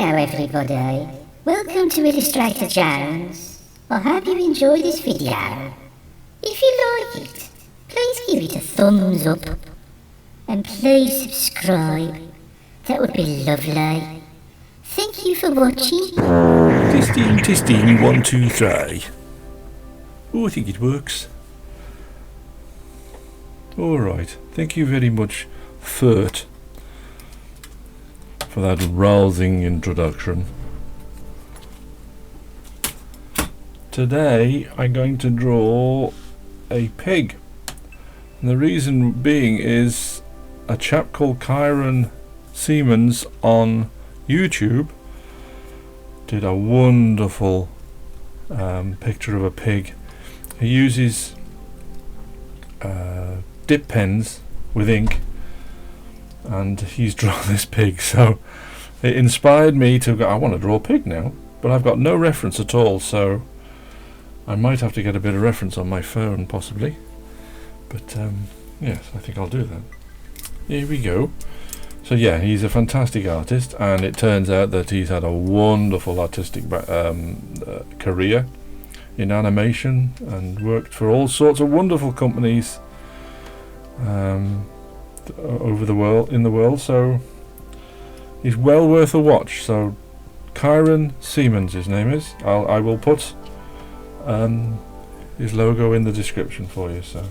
Hello everybody, welcome to Illustrator Jones. I hope you enjoy this video. If you like it, please give it a thumbs up and please subscribe, that would be lovely. Thank you for watching. Testing, 1, 2, 3. Oh, I think it works. Alright, thank you very much, Fert, for that rousing introduction. Today I'm going to draw a pig, and the reason being is a chap called Kieron Seamons on YouTube did a wonderful picture of a pig. He uses dip pens with ink, and he's drawn this pig, so it inspired me to go, I want to draw a pig now, but I've got no reference at all, so I might have to get a bit of reference on my phone possibly, but yes, I think I'll do that. Here we go. So yeah, he's a fantastic artist, and it turns out that he's had a wonderful artistic career in animation and worked for all sorts of wonderful companies over the world, so he's well worth a watch. So Kieron Seamons, his name is. I will put his logo in the description for you. So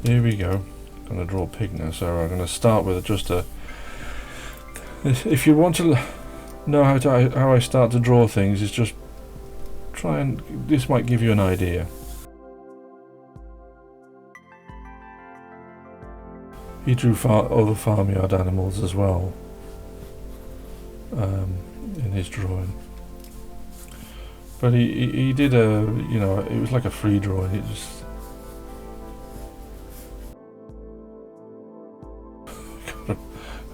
here we go. I'm going to draw a pig now, so I'm going to start with just a. If you want to know how I start to draw things, is just try and this might give you an idea. He drew other farmyard animals as well in his drawing, but he did it was like a free drawing. It just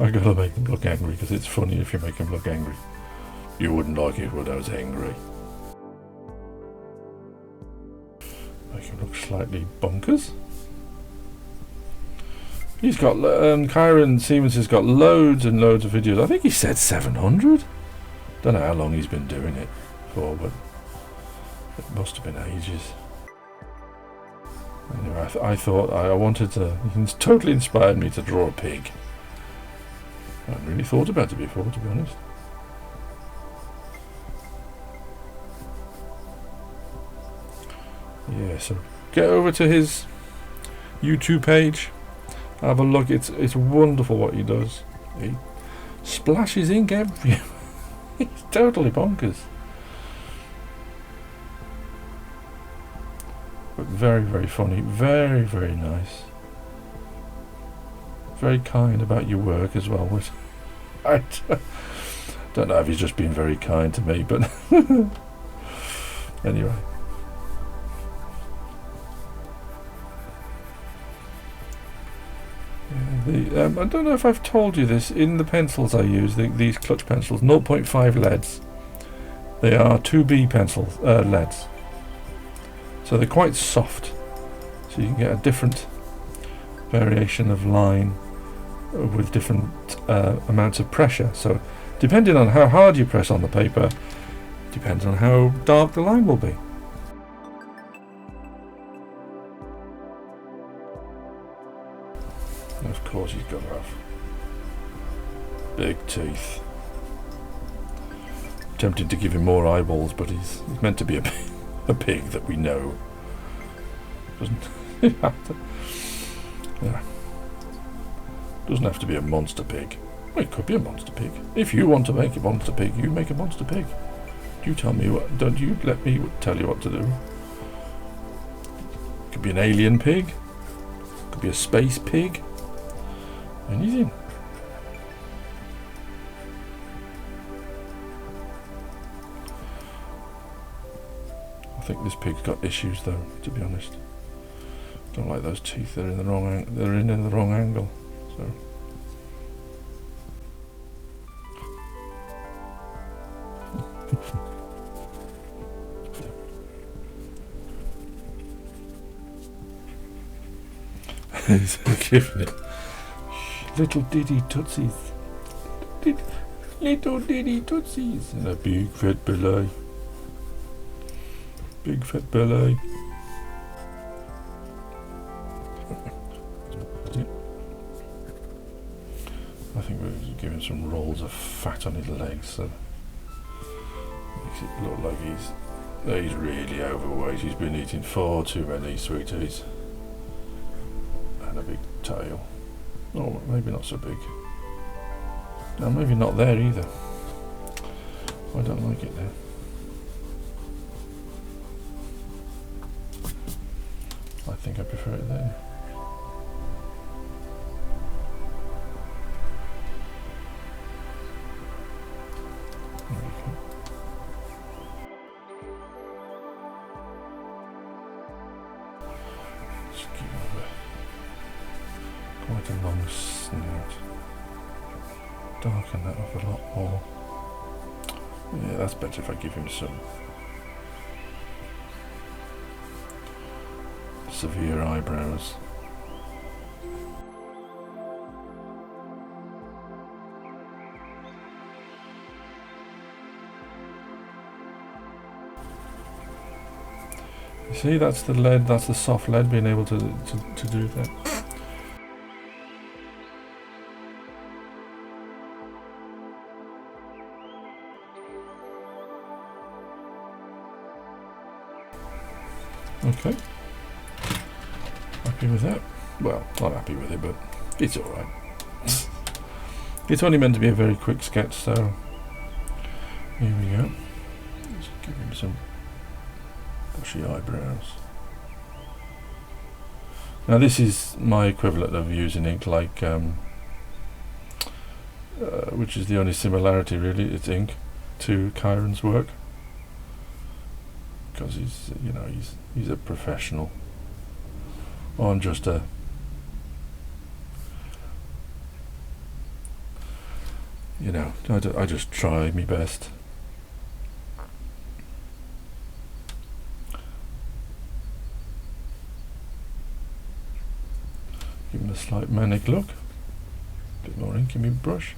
I gotta make him look angry, because it's funny if you make him look angry. You wouldn't like it when I was angry. Make him look slightly bonkers. He's got Kieron Seamons has got loads and loads of videos. I think he said 700. Don't know how long he's been doing it for, but it must have been ages. Anyway, I thought I wanted to. He's totally inspired me to draw a pig. I hadn't really thought about it before, to be honest. Yeah, so get over to his YouTube page. Have a look. It's wonderful what he does. He splashes ink everywhere. He's totally bonkers. But very, very funny. Very, very nice. Very kind about your work as well. Which I don't know if he's just being very kind to me, but anyway. I don't know if I've told you this, in the pencils I use, these clutch pencils, 0.5 leads. They are 2B pencils, leads. So they're quite soft. So you can get a different variation of line with different amounts of pressure. So depending on how hard you press on the paper, depends on how dark the line will be. Of course he's got to have big teeth. I'm tempted to give him more eyeballs, but he's meant to be a pig that we know. Doesn't have to, doesn't have to be a monster pig. Well, it could be a monster pig. If you want to make a monster pig, you make a monster pig. You tell me what. Don't you let me tell you what to do. It could be an alien pig. It could be a space pig. Anything. I think this pig's got issues, though. To be honest, don't like those teeth. They're in the wrong. They're in the wrong angle. So. He's giving it little diddy tootsies. Little diddy tootsies and a big fat belly. Big fat belly. I think we'll give him some rolls of fat on his legs, so makes it look like he's really overweight. He's been eating far too many sweeties. And a big tail. Oh, maybe not so big. No, maybe not there either. I don't like it there. I think I prefer it there. There we go. Let's give him quite a long snout. Darken that up a lot more. Yeah, that's better if I give him some severe eyebrows. You see, that's the lead, that's the soft lead being able to do that. Okay. Happy with that? Well, not happy with it, but it's alright. It's only meant to be a very quick sketch, so here we go. Let's give him some bushy eyebrows. Now this is my equivalent of using ink like, which is the only similarity really, it's ink to Kieron's work. Because he's, you know, he's a professional. I'm just a you know, I just try my best. Give him a slight manic look. A bit more ink in my brush.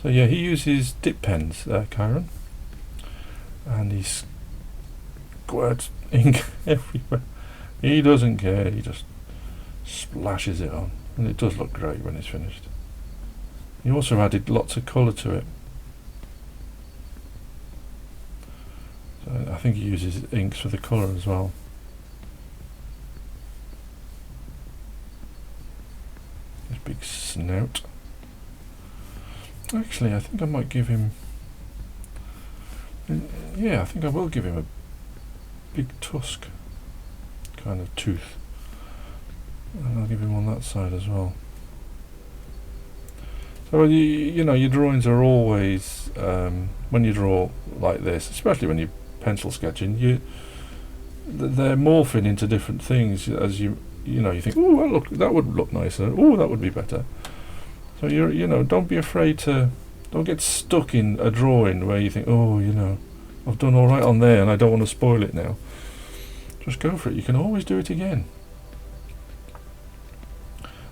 So yeah, he uses dip pens, Kieron, and he squirts ink everywhere. He doesn't care, he just splashes it on, and it does look great when it's finished. He also added lots of colour to it. So I think he uses inks for the colour as well. His big snout. Actually, I think I might give him... Yeah, I think I will give him a big tusk kind of tooth. And I'll give him on that side as well. So you know, your drawings are always, when you draw like this, especially when you're pencil sketching, they're morphing into different things as you know, you think, oh, look, that would look nicer, oh, that would be better. So you know, don't be afraid to, don't get stuck in a drawing where you think, oh, you know, I've done all right on there and I don't want to spoil it now. Just go for it. You can always do it again.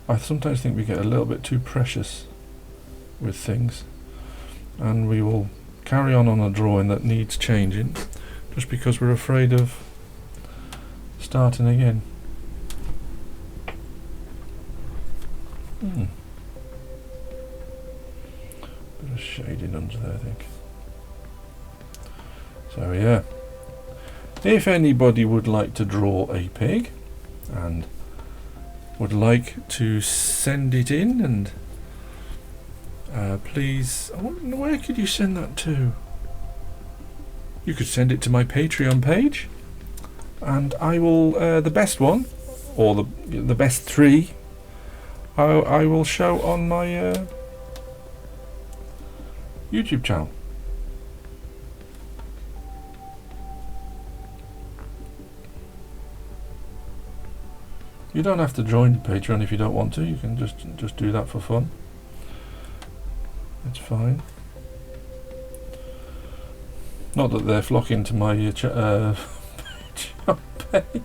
I sometimes think we get a little bit too precious with things, and we will carry on a drawing that needs changing just because we're afraid of starting again. Bit of shading under there, I think. So yeah, if anybody would like to draw a pig and would like to send it in, and please, where could you send that to? You could send it to my Patreon page, and I will, the best one, or the best three, I will show on my YouTube channel. You don't have to join Patreon if you don't want to. You can just do that for fun. It's fine. Not that they're flocking to my Patreon page,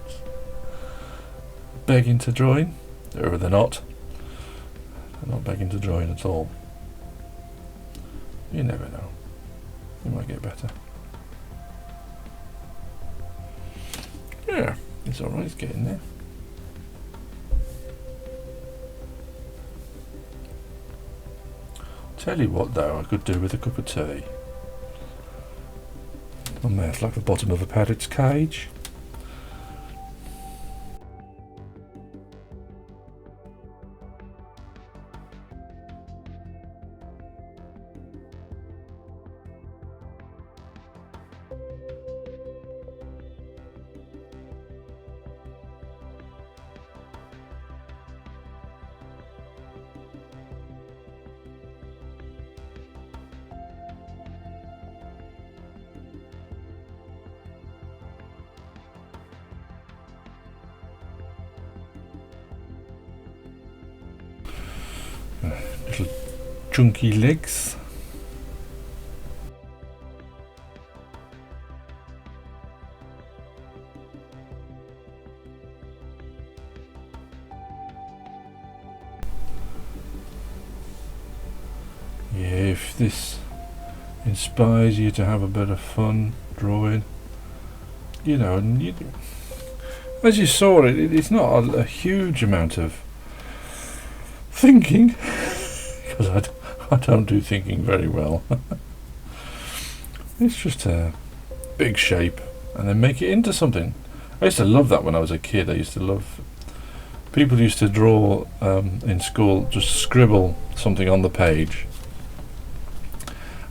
begging to join. They're not. They're not begging to join at all. You never know. You might get better. Yeah, it's alright, it's getting there. Tell you what though, I could do with a cup of tea. My mouth's like the bottom of a parrot's cage. Little chunky legs. Yeah, if this inspires you to have a bit of fun drawing, you know, and you, as you saw it's not a huge amount of thinking, because I don't do thinking very well. It's just a big shape and then make it into something. I used to love that when I was a kid. I used to love, people used to draw in school, just scribble something on the page,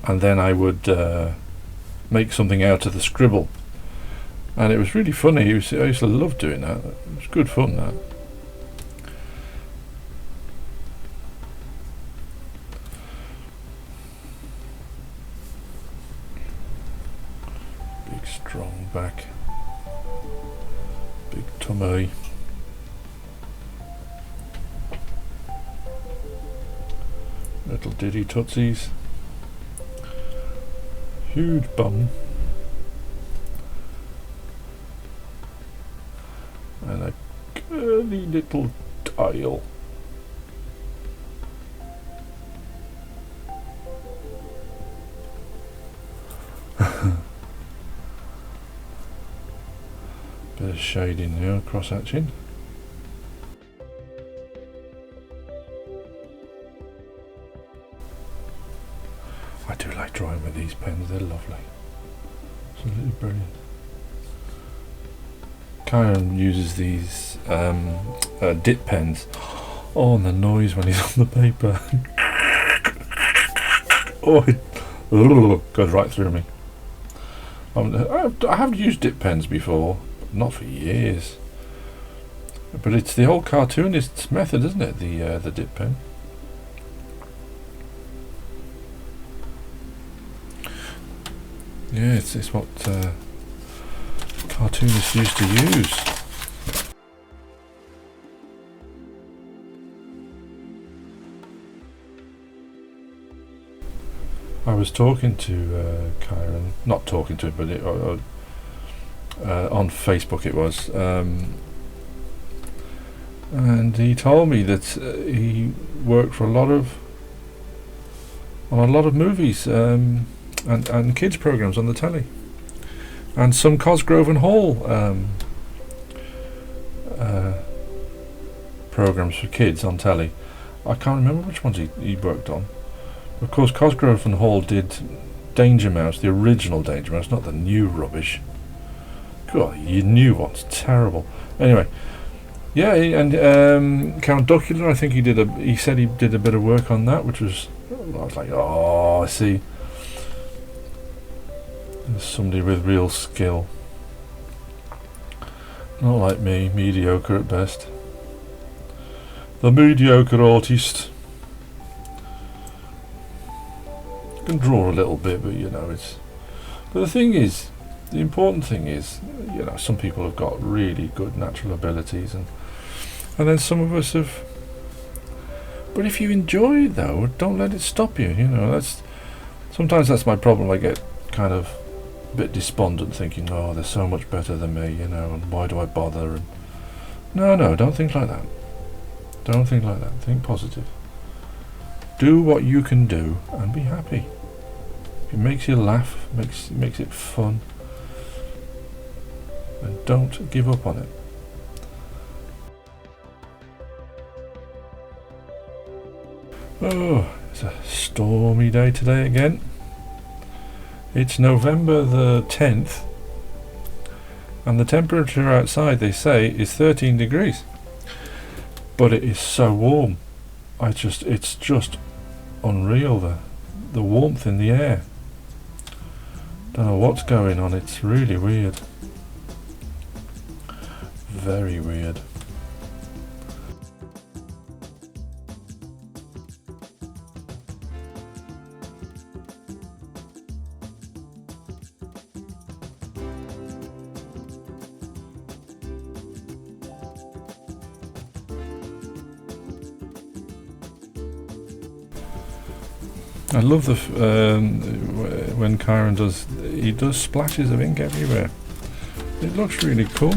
and then I would make something out of the scribble, and it was really funny. I used to love doing that. It was good fun, that. Big strong back, big tummy. Little diddy tootsies. Huge bum. And a curly little tail. Bit of shading there, cross hatching. I do like drawing with these pens, they're lovely. Absolutely brilliant. Kieron uses these dip pens. Oh, and the noise when he's on the paper. Oh, it goes right through me. I have used dip pens before, not for years. But it's the old cartoonist's method, isn't it? The dip pen. Yeah, it's what cartoonists used to use. I was talking to Kieron, not talking to him, but on Facebook it was, and he told me that he worked for on a lot of movies and kids programs on the telly, and some Cosgrove and Hall programs for kids on telly. I can't remember which ones he worked on. Of course, Cosgrove and Hall did Danger Mouse, the original Danger Mouse, not the new rubbish. God, you new one's terrible. Anyway, yeah, and Count Duckula, I think he said he did a bit of work on that, which was, I was like, oh, I see. There's somebody with real skill. Not like me, mediocre at best. The mediocre artist. Can draw a little bit, but you know, it's. But the thing is, the important thing is, you know, some people have got really good natural abilities, and then some of us have. But if you enjoy it, though, don't let it stop you. You know, sometimes that's my problem. I get kind of a bit despondent, thinking, "Oh, they're so much better than me," you know, and why do I bother? And no, don't think like that. Don't think like that. Think positive. Do what you can do and be happy. It makes you laugh, makes it fun. And don't give up on it. Oh, it's a stormy day today again. It's November the 10th, and the temperature outside, they say, is 13 degrees. But it is so warm. It's just unreal, the warmth in the air. Don't know what's going on. It's really weird. Very weird. I love the when Kieron does splashes of ink everywhere. It looks really cool.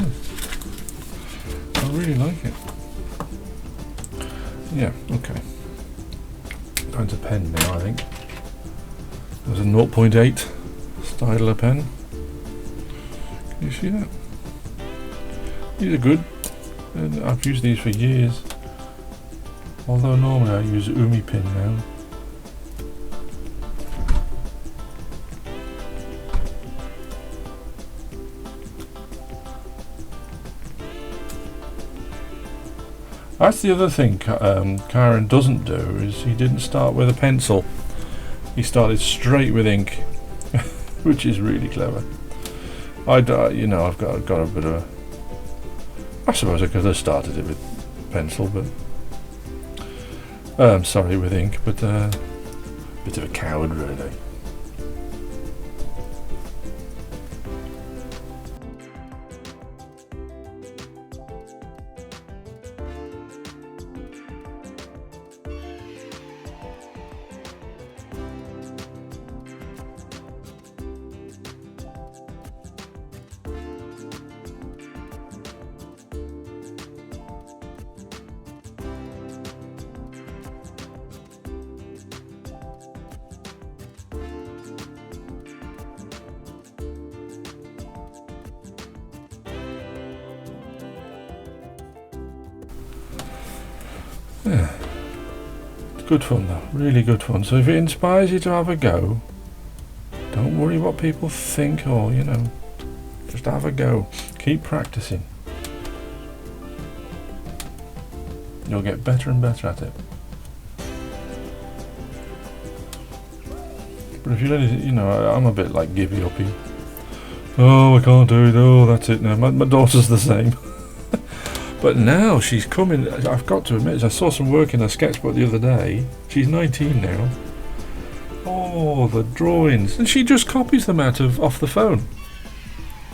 I really like it. Yeah, okay. Going to pen now, I think. There's a 0.8 Styler pen. Can you see that? These are good. And I've used these for years. Although normally I use Umi pin now. That's the other thing Kieron doesn't do, is he didn't start with a pencil. He started straight with ink, which is really clever. I've got a bit of a... I suppose I could have started it with pencil, but... sorry, with ink, but a bit of a coward, really. Yeah, it's good fun though, really good fun. So if it inspires you to have a go, don't worry what people think, or just have a go. Keep practicing. You'll get better and better at it. But if you let it, I'm a bit like gibby uppy. Oh, I can't do it. Oh, that's it now. My daughter's the same. But now she's coming. I've got to admit, I saw some work in her sketchbook the other day. She's 19 now. Oh, the drawings. And she just copies them off the phone.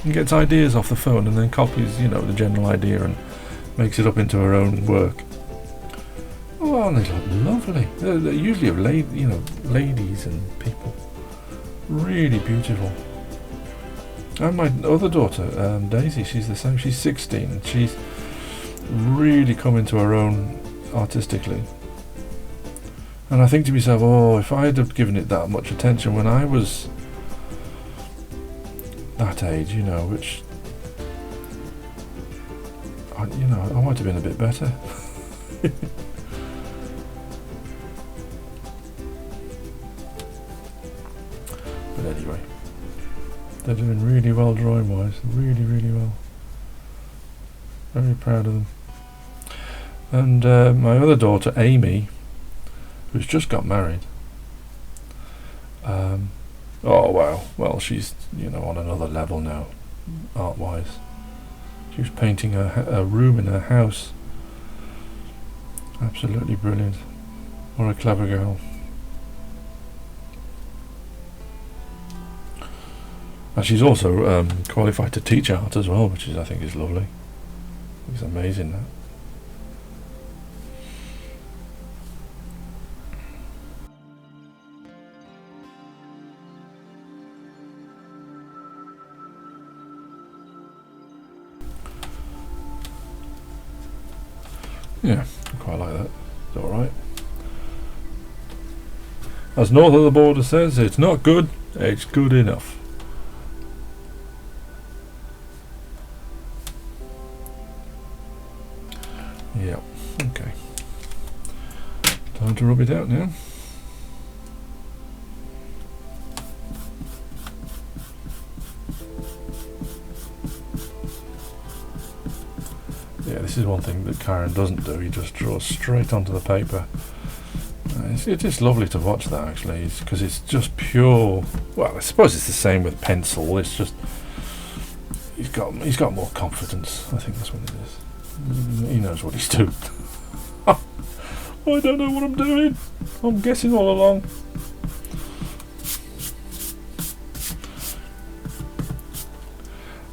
And gets ideas off the phone and then copies, the general idea and makes it up into her own work. Oh, and they look lovely. They're usually of ladies and people. Really beautiful. And my other daughter, Daisy, she's the same. She's 16. She's really come into her own artistically. And I think to myself, oh, if I had given it that much attention when I was that age, which I might have been a bit better. But anyway, they're doing really well drawing wise, really, really well. Very proud of them. And my other daughter, Amy, who's just got married. Oh wow! Well, she's on another level now, art-wise. She was painting a room in her house. Absolutely brilliant. What a clever girl. And she's also qualified to teach art as well, which I think is lovely. It's amazing, that. Yeah, I quite like that. It's alright. As North of the Border says, it's not good, It's good enough. Yeah, okay. Time to rub it out now. Yeah, this is one thing that Kieron doesn't do. He just draws straight onto the paper. It is lovely to watch that, actually, because it's just pure. Well, I suppose it's the same with pencil. It's just he's got more confidence. I think that's what it is. He knows what he's doing. I don't know what I'm doing. I'm guessing all along.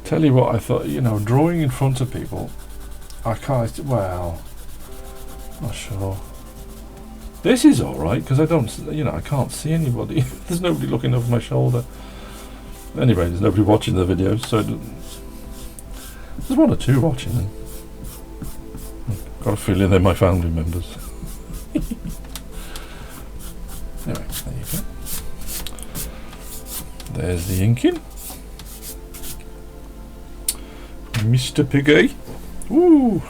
Tell you what, I thought, drawing in front of people, I can't. Well, not sure. This is all right because I don't, I can't see anybody. There's nobody looking over my shoulder. Anyway, there's nobody watching the videos, so there's one or two watching them. I've got a feeling they're my family members. Anyway, there you go. There's the inking. Mr. Piggy. Woo!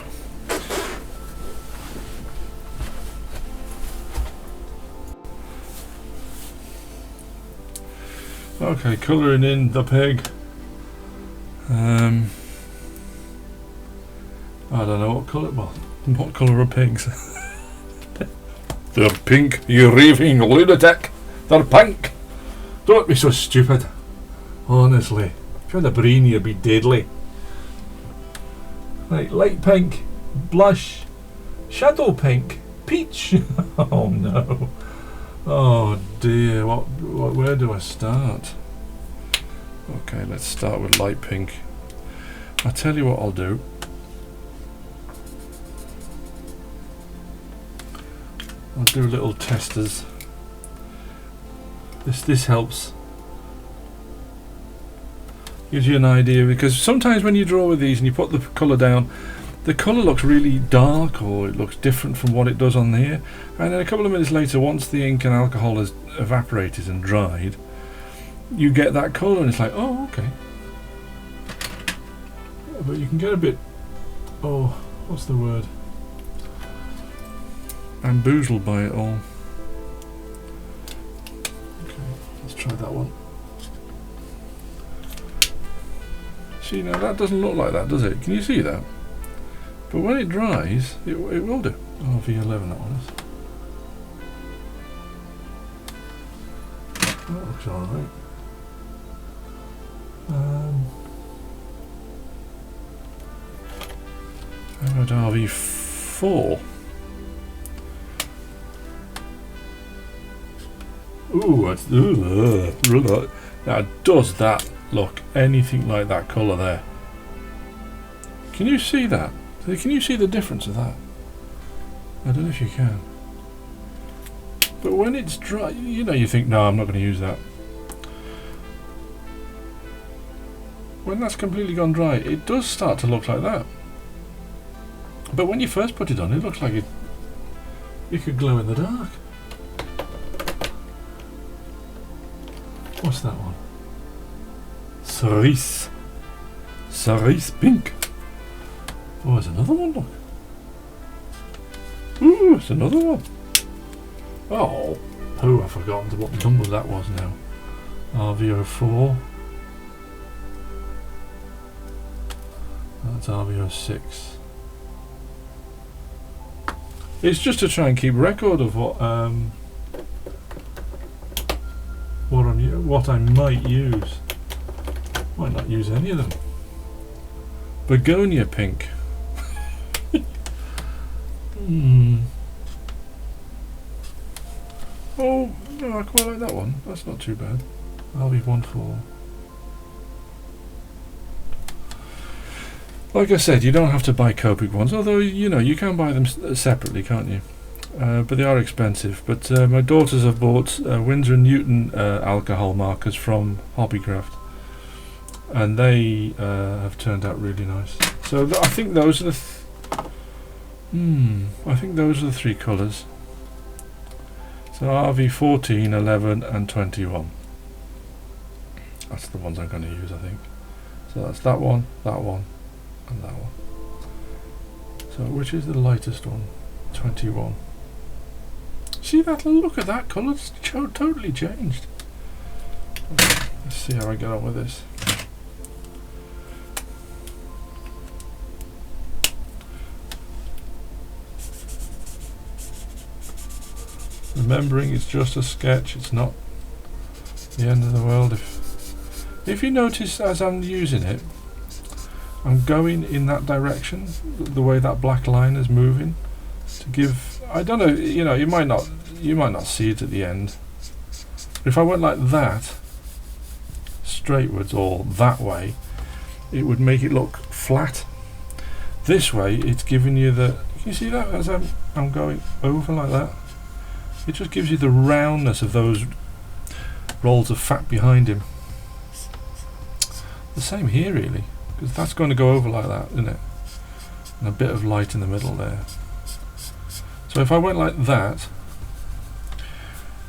Okay, colouring in the pig. I don't know what colour. Well, what colour are pigs? They're pink, you raving lunatic. They're pink. Don't be so stupid. Honestly, if you had a brain, you'd be deadly. Right, light pink, blush, shadow pink, peach. Oh no. Oh dear, where do I start? Okay, let's start with light pink. I'll tell you what I'll do. I'll do little testers. This helps. Gives you an idea, because sometimes when you draw with these and you put the colour down, the colour looks really dark or it looks different from what it does on here, and then a couple of minutes later, once the ink and alcohol has evaporated and dried, you get that colour and it's like, oh okay. Yeah, but you can get a bit, what's the word, bamboozled by it all. Okay, let's try that one. See, now that doesn't look like that, does it? Can you see that? But when it dries, it will do. Oh, V11 that one is. That looks alright. How about RV4? Now, does that look anything like that colour there? Can you see that? Can you see the difference of that? I don't know if you can. But when it's dry, you think, no, I'm not going to use that. When that's completely gone dry, it does start to look like that. But when you first put it on, it looks like it could glow in the dark. What's that one? Cerise pink. Oh, there's another one, look. Ooh, it's another one. Oh, I've forgotten what number that was now. RV04. That's RV06. It's just to try and keep record of what I might use. Might not use any of them. Begonia pink. Oh, no, I quite like that one. That's not too bad. RV14. Like I said, you don't have to buy Copic ones, although you can buy them separately, can't you? But they are expensive. But my daughters have bought Winsor & Newton alcohol markers from Hobbycraft, and they have turned out really nice. So I think those are the three colours. So RV14, 11 and 21. That's the ones I'm going to use, I think. So that's that one, and that one. So which is the lightest one? 21. See that? Look at that colour. It's totally changed. Let's see how I get on with this. Remembering it's just a sketch, it's not the end of the world. If you notice as I'm using it, I'm going in that direction, the way that black line is moving, to give, I don't know, you know, you might not see it at the end. But if I went like that, straightwards or that way, it would make it look flat. This way, it's giving you the, you see that as I'm going over like that? It just gives you the roundness of those rolls of fat behind him. The same here really, because that's going to go over like that, isn't it? And a bit of light in the middle there. So if I went like that,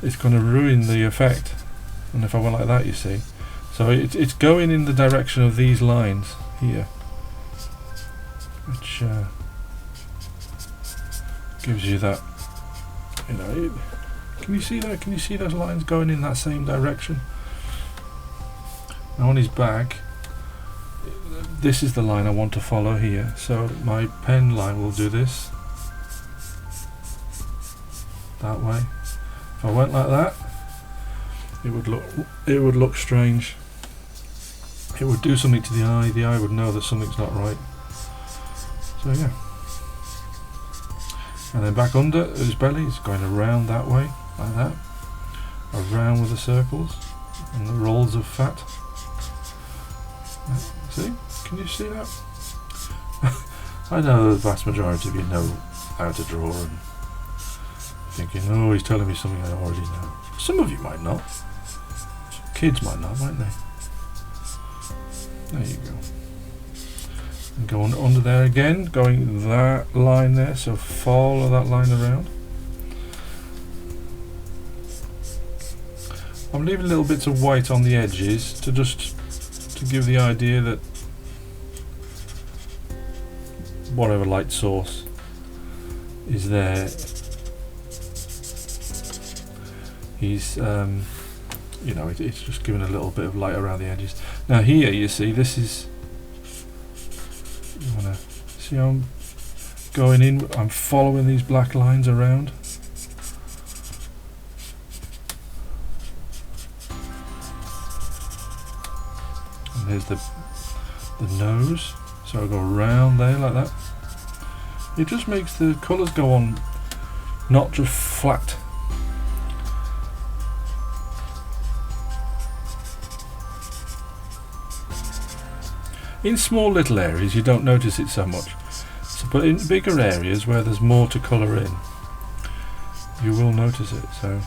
it's going to ruin the effect. And if I went like that, you see. So it's going in the direction of these lines here, which gives you that, you know, can you see that? Can you see those lines going in that same direction? Now on his back, this is the line I want to follow here. So my pen line will do this, that way. If I went like that, it would look strange. It would do something to the eye. The eye would know that something's not right. So yeah. And then back under his belly, it's going around that way, like that. Around with the circles and the rolls of fat. See? Can you see that? I know the vast majority of you know how to draw and thinking, oh, he's telling me something I already know. Some of you might not. Kids might not, might they? There you go. And go on under there again, going that line there, so follow that line around. I'm leaving little bits of white on the edges to give the idea that whatever light source is there, he's you know, it's just giving a little bit of light around the edges. Now here you see, this is, you wanna see how I'm going in, I'm following these black lines around. And there's the nose, so I go around there like that. It just makes the colours go on not just flat. In small little areas you don't notice it so much, but in bigger areas where there's more to colour in, you will notice it. So,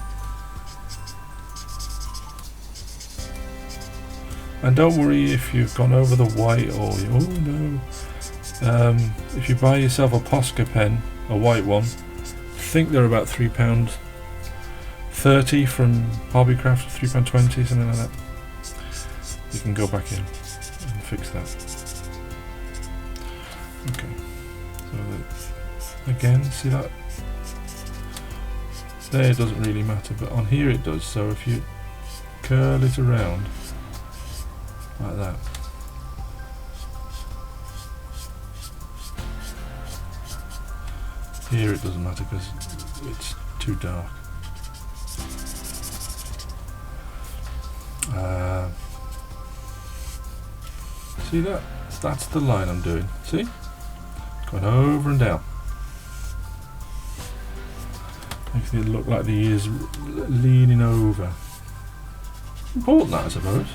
and don't worry if you've gone over the white or if you buy yourself a Posca pen, a white one, I think they're about £3.30 from Hobbycraft, £3.20, something like that. You can go back in and fix that. Okay, so again, see that there, it doesn't really matter, but on here it does. So if you curl it around like that, here it doesn't matter because it's too dark. See that? That's the line I'm doing. See? Going over and down. Makes it look like the ears leaning over. Important that, I suppose.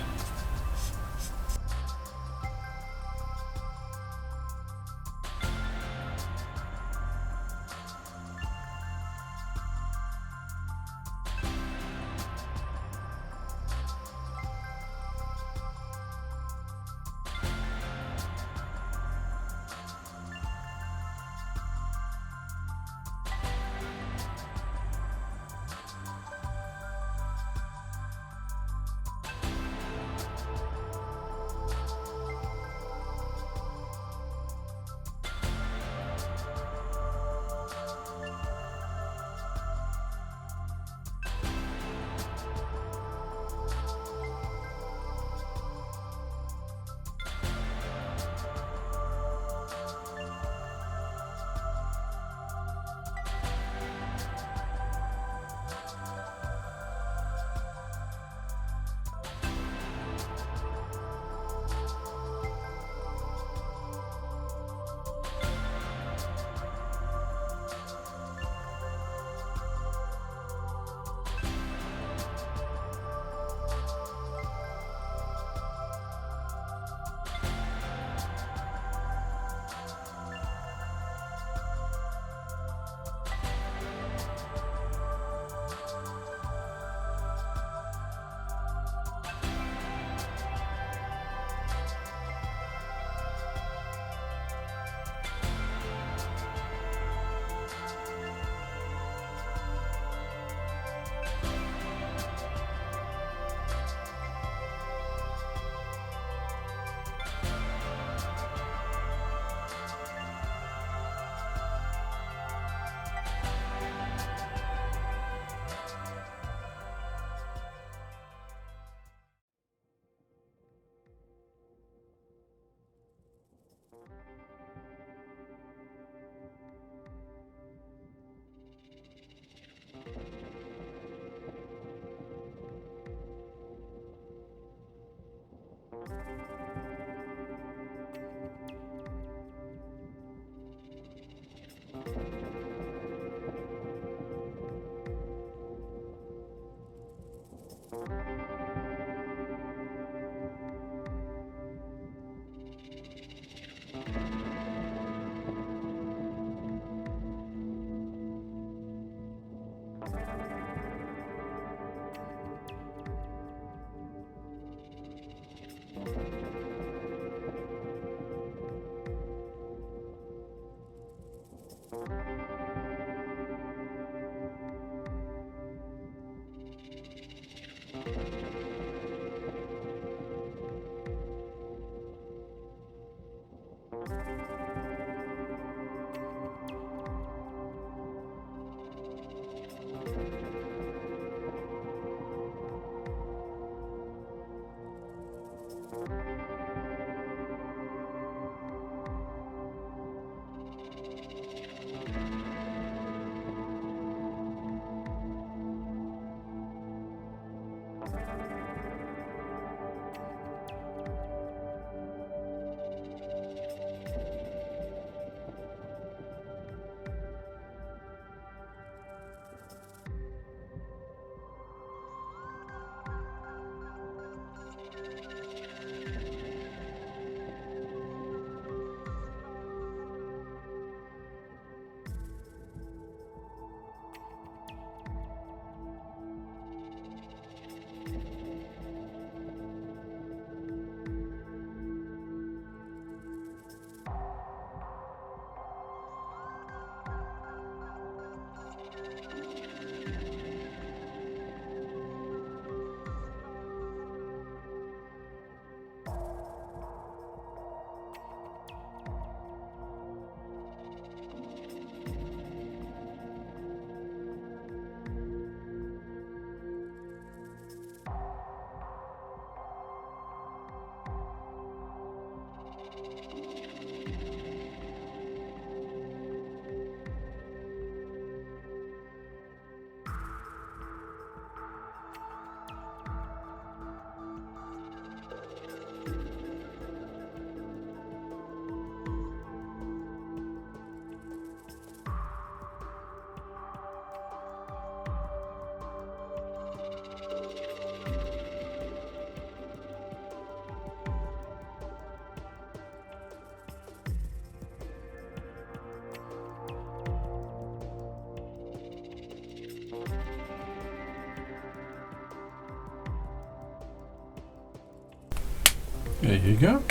There you go.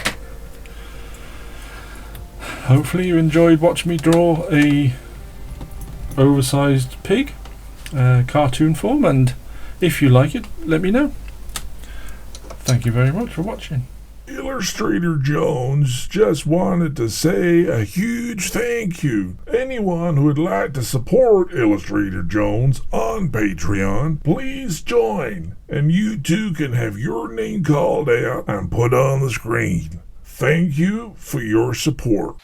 Hopefully you enjoyed watching me draw a oversized pig, cartoon form, and if you like it, let me know. Thank you very much for watching. Illustrator Jones just wanted to say a huge thank you. Anyone who would like to support Illustrator Jones on Patreon, please join, and you too can have your name called out and put on the screen. Thank you for your support.